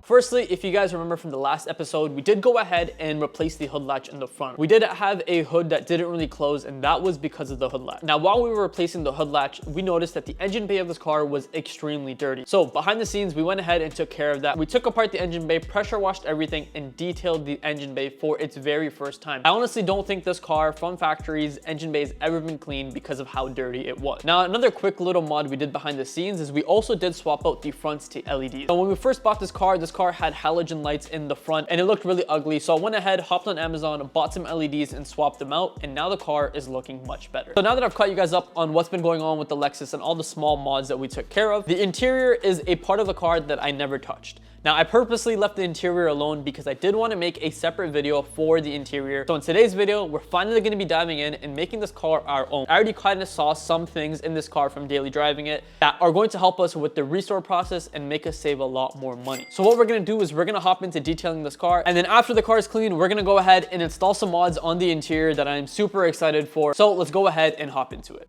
Firstly, if you guys remember from the last episode, we did go ahead and replace the hood latch in the front. We did have a hood that didn't really close, and that was because of the hood latch. Now, while we were replacing the hood latch, we noticed that the engine bay of this car was extremely dirty. So behind the scenes, we went ahead and took care of that. We took apart the engine bay, pressure washed everything, and detailed the engine bay for its very first time. I honestly don't think this car from factory's engine bay has ever been cleaned because of how dirty it was. Now, another quick little mod we did behind the scenes is we also did swap out the fronts to LEDs. So when we first bought this car had halogen lights in the front and it looked really ugly. So I went ahead, hopped on Amazon, bought some LEDs and swapped them out, and now the car is looking much better. So now that I've caught you guys up on what's been going on with the Lexus and all the small mods that we took care of, the interior is a part of the car that I never touched. Now, I purposely left the interior alone because I did want to make a separate video for the interior. So in today's video, we're finally going to be diving in and making this car our own. I already kind of saw some things in this car from daily driving it that are going to help us with the restore process and make us save a lot more money. So what we're going to do is we're going to hop into detailing this car, and then after the car is clean, we're going to go ahead and install some mods on the interior that I'm super excited for. So let's go ahead and hop into it.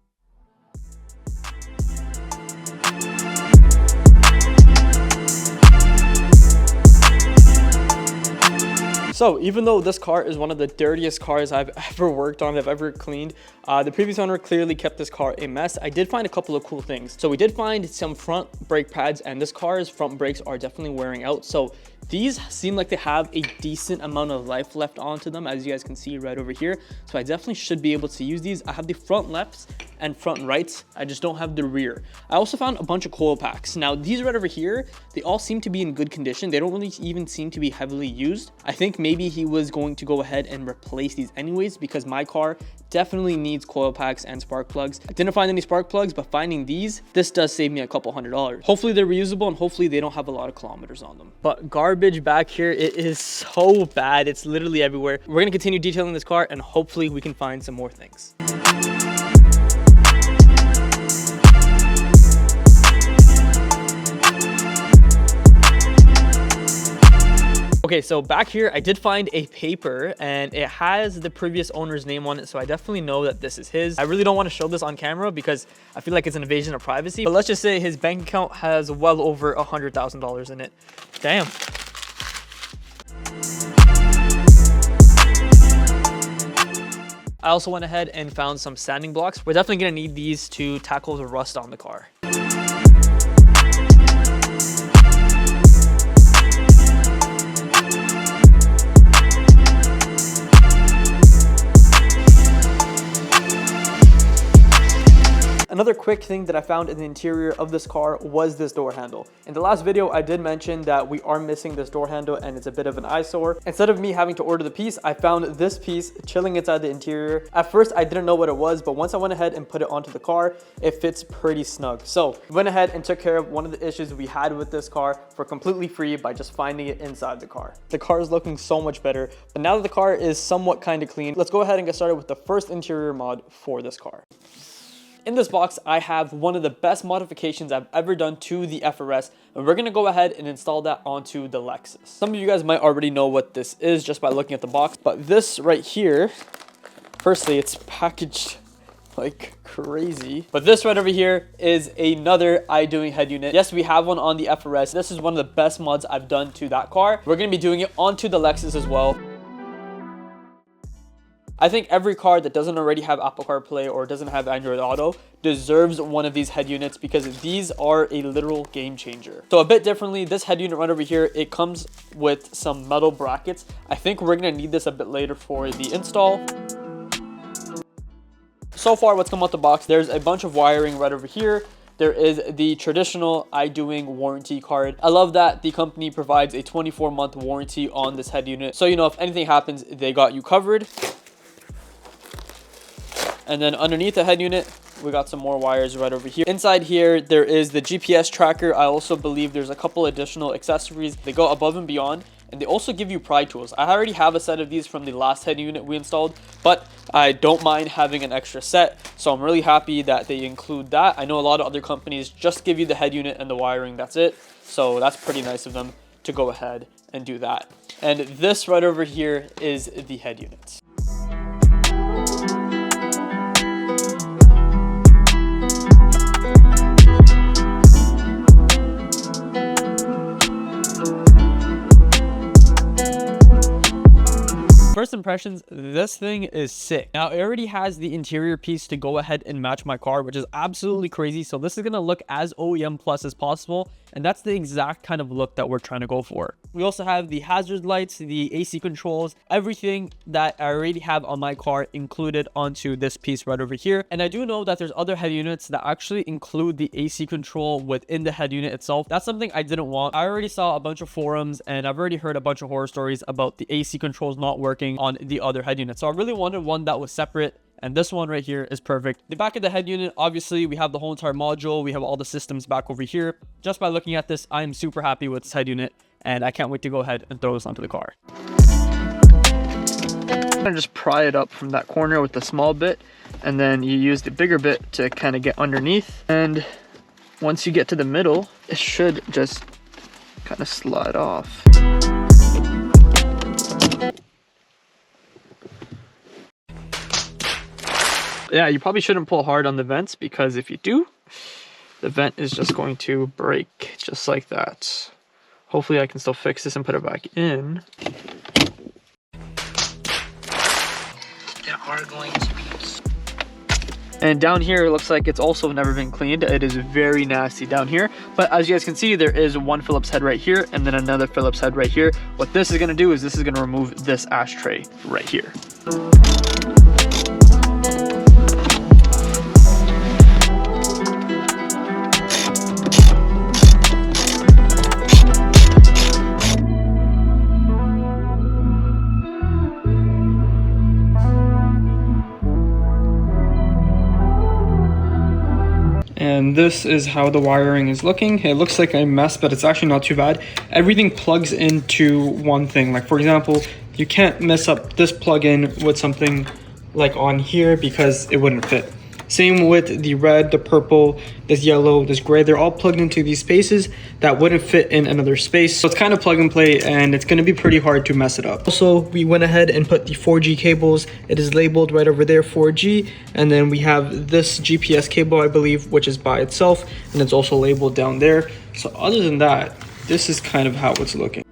So even though this car is one of the dirtiest cars I've ever worked on, I've ever cleaned, the previous owner clearly kept this car a mess. I did find a couple of cool things. So we did find some front brake pads, and this car's front brakes are definitely wearing out. So these seem like they have a decent amount of life left onto them, as you guys can see right over here. So I definitely should be able to use these. I have the front lefts and front rights. I just don't have the rear. I also found a bunch of coil packs. Now these right over here, they all seem to be in good condition. They don't really even seem to be heavily used. I think maybe he was going to go ahead and replace these anyways, because my car definitely needs coil packs and spark plugs. I didn't find any spark plugs, but finding these, this does save me a couple $100. Hopefully they're reusable and hopefully they don't have a lot of kilometers on them. But garbage back here, it is so bad. It's literally everywhere. We're gonna continue detailing this car and hopefully we can find some more things. Okay, so back here, I did find a paper and it has the previous owner's name on it. So I definitely know that this is his. I really don't want to show this on camera because I feel like it's an invasion of privacy. But let's just say his bank account has well over $100,000 in it. Damn. I also went ahead and found some sanding blocks. We're definitely gonna need these to tackle the rust on the car. Another quick thing that I found in the interior of this car was this door handle. In the last video, I did mention that we are missing this door handle and it's a bit of an eyesore. Instead of me having to order the piece, I found this piece chilling inside the interior. At first, I didn't know what it was, but once I went ahead and put it onto the car, it fits pretty snug. So we went ahead and took care of one of the issues we had with this car for completely free by just finding it inside the car. The car is looking so much better, but now that the car is somewhat kind of clean, let's go ahead and get started with the first interior mod for this car. In this box, I have one of the best modifications I've ever done to the FRS, and we're gonna go ahead and install that onto the Lexus. Some of you guys might already know what this is just by looking at the box, but this right here, firstly, it's packaged like crazy. But this right over here is another Idoing head unit. Yes, we have one on the FRS. This is one of the best mods I've done to that car. We're gonna be doing it onto the Lexus as well. I think every car that doesn't already have Apple CarPlay or doesn't have Android Auto deserves one of these head units because these are a literal game changer. So a bit differently, this head unit right over here, it comes with some metal brackets. I think we're gonna need this a bit later for the install. So far, what's come out the box, there's a bunch of wiring right over here. There is the traditional Idoing warranty card. I love that the company provides a 24-month warranty on this head unit. So, you know, if anything happens, they got you covered. And then underneath the head unit, we got some more wires right over here. Inside here, there is the GPS tracker. I also believe there's a couple additional accessories. They go above and beyond, and they also give you pry tools. I already have a set of these from the last head unit we installed, but I don't mind having an extra set. So I'm really happy that they include that. I know a lot of other companies just give you the head unit and the wiring, that's it. So that's pretty nice of them to go ahead and do that. And this right over here is the head unit. first impressions, this thing is sick. Now, it already has the interior piece to go ahead and match my car, which is absolutely crazy. So this is going to look as OEM plus as possible. And that's the exact kind of look that we're trying to go for. We also have the hazard lights, the AC controls, everything that I already have on my car included onto this piece right over here. And I do know that there's other head units that actually include the AC control within the head unit itself. That's something I didn't want. I already saw a bunch of forums and I've already heard a bunch of horror stories about the AC controls not working on the other head units. So I really wanted one that was separate. And this one right here is perfect. The back of the head unit, obviously, we have the whole entire module. We have all the systems back over here. Just by looking at this, I'm super happy with this head unit. And I can't wait to go ahead and throw this onto the car. I'm gonna just pry it up from that corner with the small bit. And then you use the bigger bit to kind of get underneath. And once you get to the middle, it should just kind of slide off. Yeah, you probably shouldn't pull hard on the vents, because if you do, the vent is just going to break just like that. Hopefully I can still fix this and put it back in. There are going to be. And down here, it looks like it's also never been cleaned. It is very nasty down here. But as you guys can see, there is one Phillips head right here and then another Phillips head right here. What this is gonna do is this is gonna remove this ashtray right here. And this is how the wiring is looking. It looks like a mess, but it's actually not too bad. Everything plugs into one thing. Like for example, you can't mess up this plug-in with something like on here because it wouldn't fit. Same with the red, the purple, this yellow, this gray. They're all plugged into these spaces that wouldn't fit in another space. So it's kind of plug and play, and it's gonna be pretty hard to mess it up. Also, we went ahead and put the 4G cables. It is labeled right over there, 4G. And then we have this GPS cable, I believe, which is by itself. And it's also labeled down there. So other than that, this is kind of how it's looking.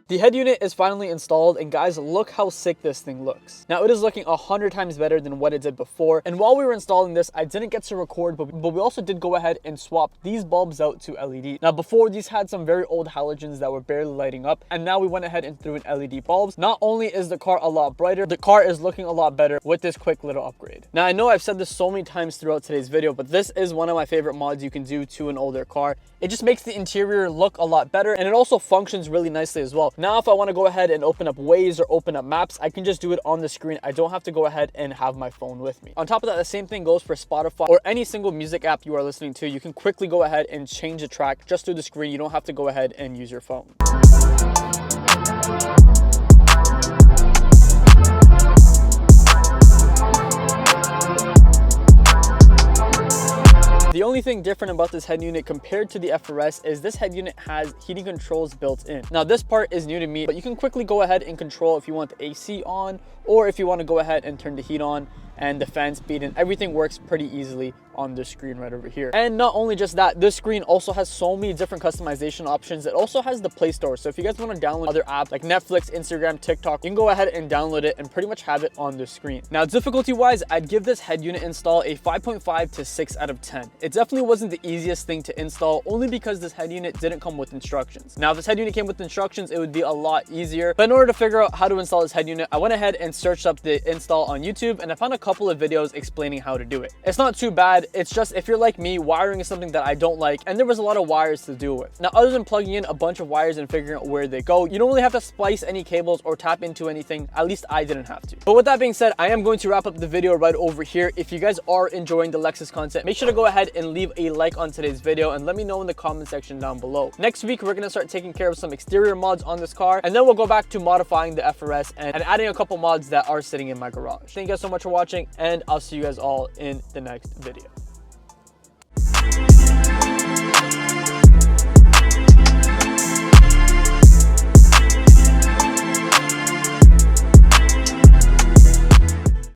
The head unit is finally installed, and guys, look how sick this thing looks. Now, it is looking 100 times better than what it did before, and while we were installing this, I didn't get to record, but we also did go ahead and swap these bulbs out to LED. Now, before, these had some very old halogens that were barely lighting up, and now we went ahead and threw in LED bulbs. Not only is the car a lot brighter, the car is looking a lot better with this quick little upgrade. Now, I know I've said this so many times throughout today's video, but this is one of my favorite mods you can do to an older car. It just makes the interior look a lot better, and it also functions really nicely as well. Now, if I want to go ahead and open up Waze or open up Maps, I can just do it on the screen. I don't have to go ahead and have my phone with me. On top of that, the same thing goes for Spotify or any single music app you are listening to. You can quickly go ahead and change the track just through the screen. You don't have to go ahead and use your phone. The only thing different about this head unit compared to the FRS is this head unit has heating controls built in. Now, this part is new to me, but you can quickly go ahead and control if you want the AC on or if you want to go ahead and turn the heat on and the fan speed, and everything works pretty easily on the screen right over here. And not only just that, this screen also has so many different customization options. It also has the Play Store. So if you guys want to download other apps like Netflix, Instagram, TikTok, you can go ahead and download it and pretty much have it on the screen. Now, difficulty wise, I'd give this head unit install a 5.5 to 6 out of 10. It definitely wasn't the easiest thing to install, only because this head unit didn't come with instructions. Now, if this head unit came with instructions, it would be a lot easier. But in order to figure out how to install this head unit, I went ahead and searched up the install on YouTube, and I found a couple of videos explaining how to do it. It's not too bad. It's just, if you're like me, wiring is something that I don't like, and there was a lot of wires to deal with. Now, other than plugging in a bunch of wires and figuring out where they go, you don't really have to splice any cables or tap into anything. At least I didn't have to. But with that being said, I am going to wrap up the video right over here. If you guys are enjoying the Lexus content, make sure to go ahead and leave a like on today's video and let me know in the comment section down below. Next week, we're going to start taking care of some exterior mods on this car, and then we'll go back to modifying the FRS and adding a couple mods that are sitting in my garage. Thank you guys so much for watching, and I'll see you guys all in the next video.